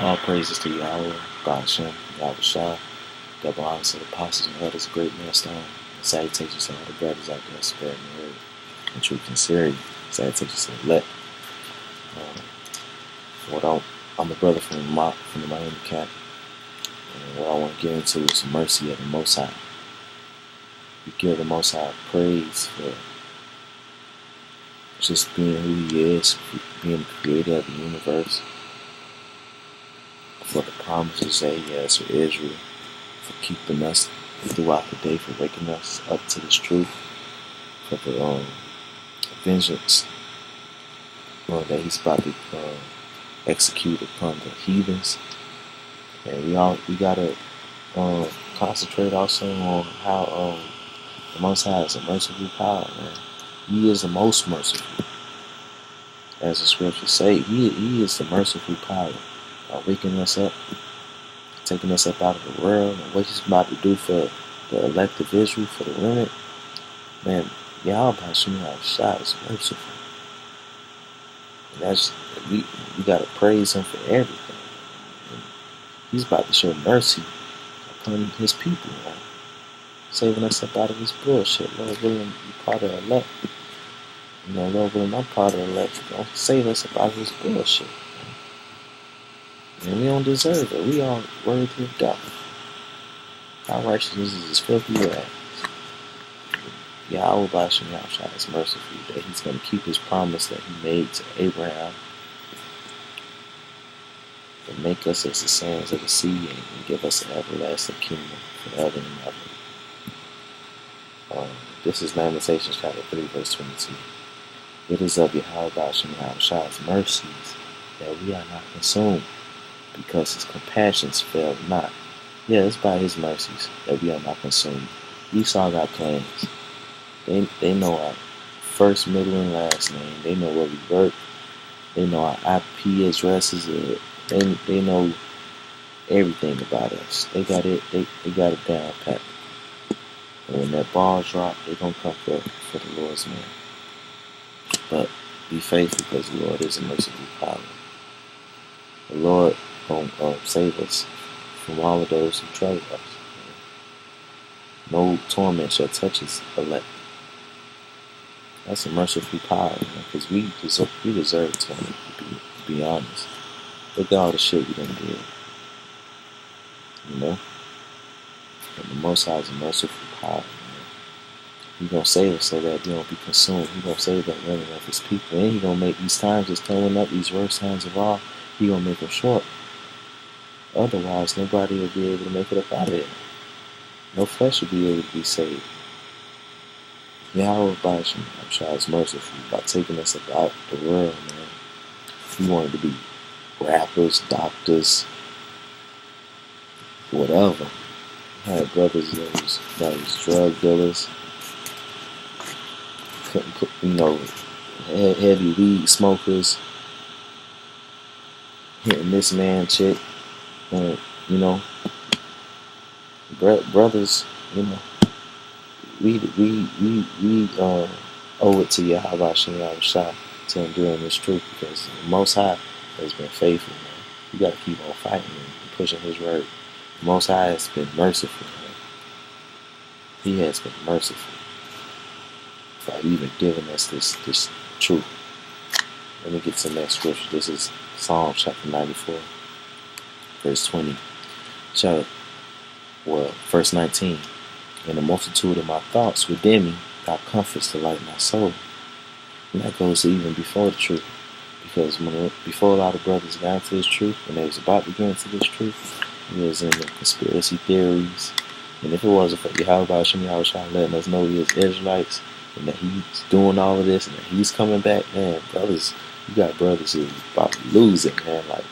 All praises to Yahawah, Bahasham, Yahawashi, double honors to the apostles and elders, a great millstone. Salutations to all the brothers out there spreading the word in truth and sincerity. Salutations to the elect. I'm a brother from the Miami camp, and what I want to get into is the mercy of the Most High. We give the Most High praise for just being who He is, being the creator of the universe, for the promises that He has for Israel, for keeping us throughout the day, for waking us up to this truth, for the vengeance that He's about to execute upon the heathens. And we gotta concentrate also on how the Most High is a merciful power, man. He is the most merciful. As the scriptures say, He is the merciful power. Waking us up, taking us up out of the world, and what He's about to do for the elect of Israel, for the remnant. Man, Bahasham is merciful. And that's we gotta praise Him for everything. And He's about to show mercy upon His people, man. Saving us up out of this bullshit. Lord willing, be part of the elect. Lord willing, I'm part of the elect. Don't save us up out of this bullshit. And we don't deserve it. We are worthy of death. Our righteousness is as filthy rags. Yahawah Bahasham Yahawashi is merciful, that He's going to keep His promise that He made to Abraham, to make us as the sands of the sea and give us an everlasting kingdom forever and ever. This is Lamentations chapter 3, verse 22. It is of Yahawah Bahasham Yahawashi's mercies that we are not consumed, because His compassions fail not. Yeah, it's by His mercies that we are not consumed. Esau got plans. They know our first, middle, and last name. They know where we work. They know our IP addresses. They know everything about us. They got it. They got it down pat. And when that ball drop, they gonna come for the Lord's man. But be faithful, because the Lord is a merciful power. The Lord gonna save us from all of those who trouble us. No torment shall touch His elect. That's a merciful power, because we deserve torment, to be honest. Look at all the shit we done did. And the Most High is a merciful power. He gonna save us so that we don't be consumed. He gonna save that remnant of His people. And He gonna make these times that's coming up, these worst times of all, He gonna make them short. Otherwise, nobody will be able to make it up out of there. No flesh will be able to be saved. Yahawah Bahasham Yahawashi is merciful by taking us about the world, man. We wanted to be rappers, doctors, whatever. I had brothers that was drug dealers, heavy weed smokers, hitting this man chick, brothers, we owe it to Yahawah Bahasham Yahawashi to endure in this truth, because the Most High has been faithful, man. You got to keep on fighting and pushing His word. The Most High has been merciful, man. He has been merciful for even giving us this truth. Let me get to the next scripture. This is Psalm chapter 94, verse 20. Verse 19. In the multitude of my thoughts within me, Thou comforts to light my soul. And that goes even before the truth. Because before a lot of brothers got into this truth, when they was about to get into this truth, it was in the conspiracy theories. And if it wasn't for Yahawah Bahasham Yahawashi letting us know we as Israelites, and that He's doing all of this, and that He's coming back, man, brothers, you got brothers who about to lose it, man. Like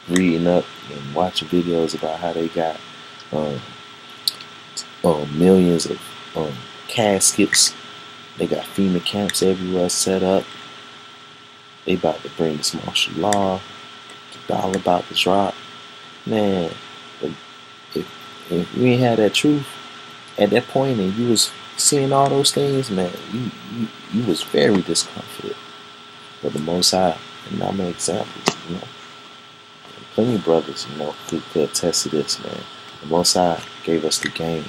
reading up and watching videos about how they got millions of caskets. They got FEMA camps everywhere set up. They about to bring this martial law. The dollar about to drop. Man, if you ain't had that truth at that point, and you was seeing all those things, man, you was very discomforted. But the Most High, and I'm an example, plenty of brothers, could attest to this, man. The Most High gave us the game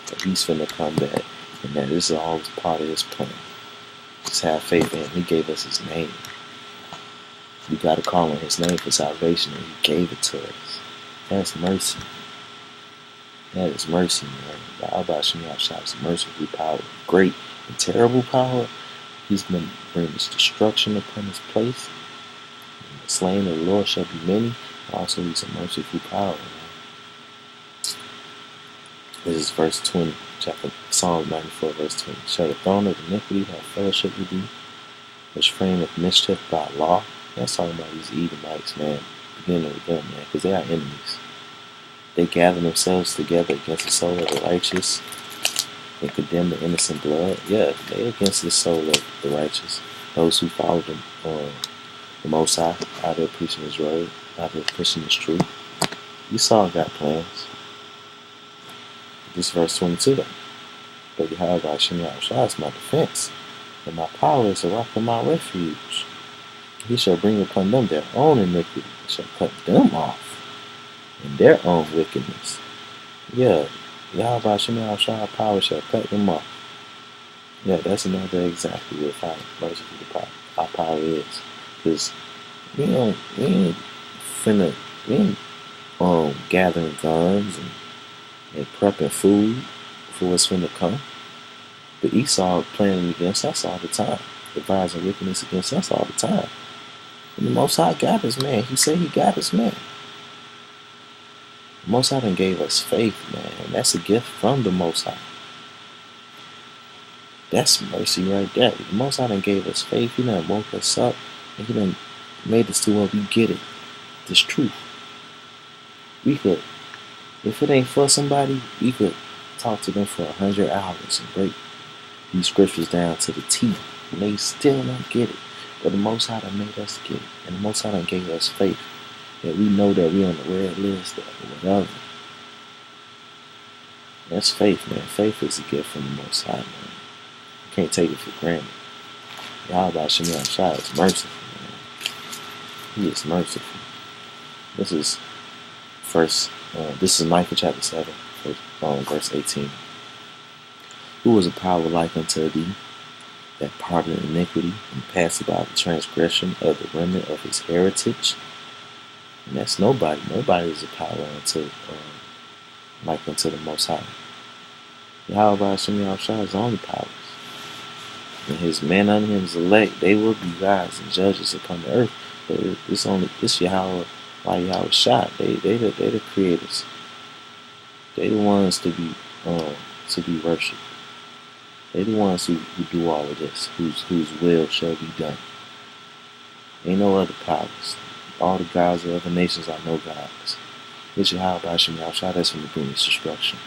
that He's finna come back, and that this is all part of His plan. Just have faith in Him. He gave us His name. We gotta call on His name for salvation, and He gave it to us. That's mercy. That is mercy, man. Bahasham is merciful power, great and terrible power. He's gonna bring this destruction upon His place. The slain of the Lord shall be many. Also, He's a merciful power. Man. This is verse 20, chapter Psalm 94, verse 20. Shall the throne of iniquity have fellowship with thee, which frame of mischief by law? That's talking about these Edomites, man. Beginning with them, man, because they are enemies. They gather themselves together against the soul of the righteous and condemn the innocent blood. Yeah, they against the soul of the righteous. Those who follow them, the Most High, out there preaching His word, out there pushing His truth. Esau got plans. This verse 22. But Yahawashi is my defense, and my power is a rock of my refuge. He shall bring upon them their own iniquity, and shall cut them off in their own wickedness. Yeah, Yahawashi power shall cut them off. Yeah, that's another exactly what our power is. Because we ain't gathering guns and prepping food for what's finna come. But Esau planning against us all the time, devising wickedness against us all the time. And the Most High got His man. He said He got His man. The Most High done gave us faith, man, and that's a gift from the Most High. That's mercy right there. The Most High done gave us faith. He done woke us up, and He done made us to where we get it. This truth. We could, if it ain't for somebody, we could talk to them for 100 hours and break these scriptures down to the T, and they still don't get it. But the Most High done made us get it, and the Most High done gave us faith that we know that we're on the red list or whatever. That's faith, man. Faith is a gift from the Most High, man. You can't take it for granted. Yahawashi is merciful, man. He is merciful. This is Micah chapter 7, verse 18. Who was a power like unto thee, that pardoned iniquity and passed about the transgression of the remnant of His heritage? And that's nobody. Nobody is a power like unto the Most High. Yahawashi is the only powers. And His men under Him is elect. They will be gods and judges upon the earth. But it's Yahawah, Yahawashi. They the creators. They the ones to be worshipped. They the ones who do all of this, whose will shall be done. Ain't no other powers. All the gods of other nations are no gods. It's Yahawashi that's from the bring this destruction.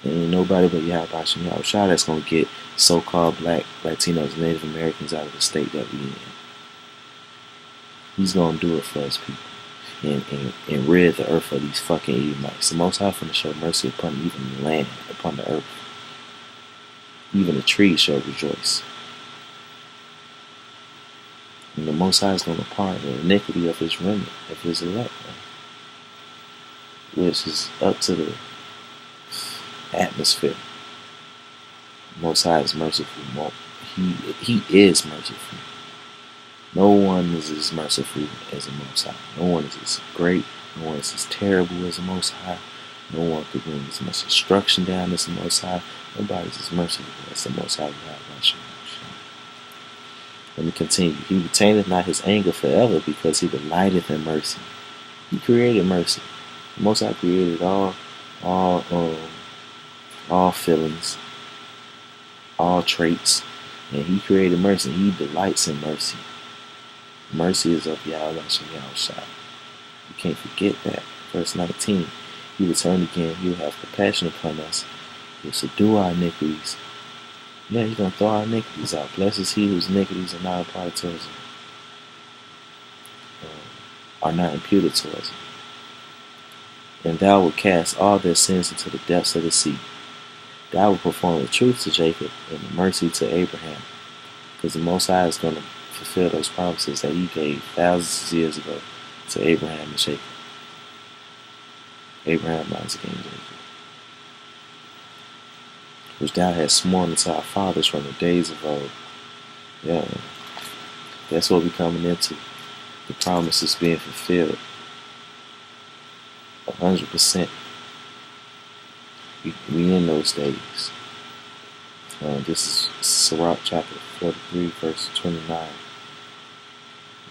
Ain't nobody but Yahawashi that's gonna get so-called black, Latinos, Native Americans out of the state that we in. He's gonna do it for His people and rid the earth of these fucking Edomites. The Most High finna show mercy upon even the land, upon the earth. Even the trees shall rejoice. And the Most High is going to pardon the iniquity of His remnant, of His elect, which is up to the atmosphere. The Most High is merciful. He is merciful. No one is as merciful as the Most High. No one is as great. No one is as terrible as the Most High. No one could bring as much destruction down as the Most High. Nobody's as merciful as the Most High. Let me continue. He retaineth not His anger forever, because He delighteth in mercy. He created mercy. The Most High created all feelings, all traits, and He created mercy. He delights in mercy. Mercy is of Yahawashi. You can't forget that. Verse 19. He will turn again. He will have compassion upon us. He will subdue our iniquities. Yeah, He's going to throw our iniquities out. Blessed is he whose iniquities are not imputed towards him. Are not imputed towards him. And Thou will cast all their sins into the depths of the sea. Thou will perform the truth to Jacob and the mercy to Abraham. Because the Most High is going to fulfill those promises that He gave thousands of years ago to Abraham and Jacob. Abraham, Isaac, and Jacob. Which thou hast sworn unto our fathers from the days of old. Yeah, that's what we're coming into. The promise is being fulfilled 100%. We in those days. This is Sirach chapter 43, verse 29.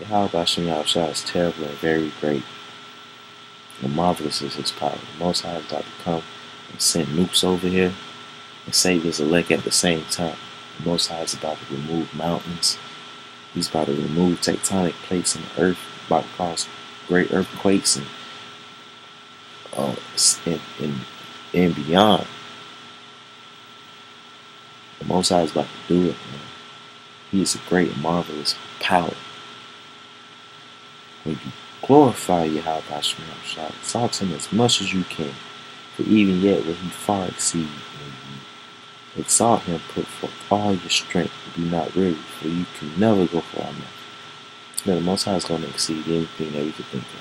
Yahawah Bahasham Yahawashi is terrible and very great. And marvelous is his power. The Most High is about to come and send nukes over here and save his elect at the same time. The Most High is about to remove mountains. He's about to remove tectonic plates in the earth, about to cause great earthquakes and beyond. The Most High is about to do it, man. He is a great and marvelous power. When you glorify Yahawah Bahasham Yahawashi, exalt him as much as you can, for even yet will he far exceed when you exalt him, put forth all your strength, and be not weary, for you can never go far enough. The Most High is going to exceed anything that we could think of.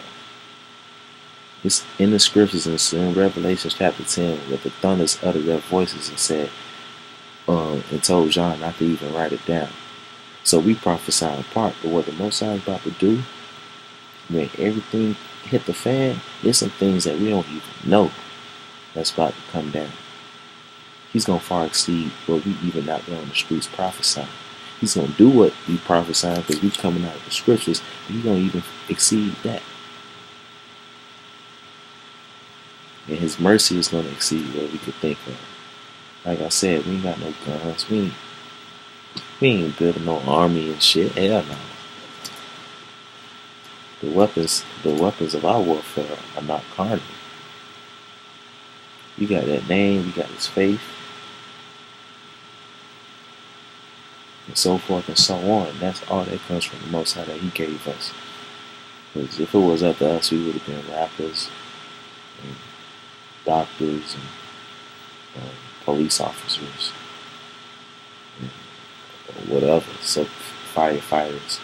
It's in the scriptures, in Revelation chapter 10, where the thunders uttered their voices and said, and told John not to even write it down. So we prophesy in part, but what the Most High is about to do, when everything hit the fan, there's some things that we don't even know that's about to come down. He's going to far exceed what we even out there on the streets prophesying. He's going to do what we prophesying because we coming out of the scriptures, but he's going to even exceed that. And his mercy is going to exceed what we could think of. Like I said, we ain't got no guns. We ain't building no army and shit. Hell no. The weapons of our warfare are not carnal. We got that name, we got his faith, and so forth and so on. That's all that comes from the Most High that he gave us. Because if it was up to us, we would have been rappers and doctors and police officers and whatever, so firefighters.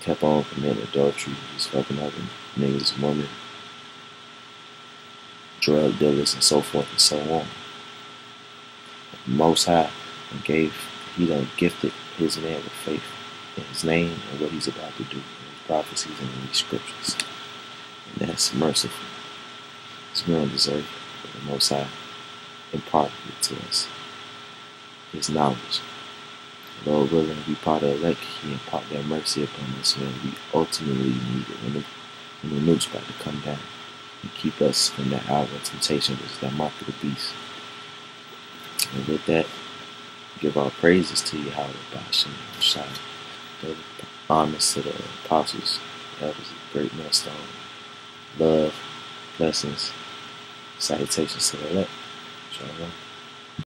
Kept on committing adultery, just fucking other niggas, women, drug dealers, and so forth and so on. Most High he done gifted his man with faith in his name and what he's about to do in his prophecies and in these scriptures. And that's merciful. Because we don't deserve it. But the Most High imparted it to us. His knowledge. Lord willing, we part of the elect, he impart that mercy upon us when we ultimately need it, when the nukes about to come down and keep us from that hour of temptation, which is that mark of the beast. And with that, give our praises to Yahawah Bahasham Yahawashi, the honors to the apostles, elders of the great millstone, love, blessings, salutations to the elect. Shalom.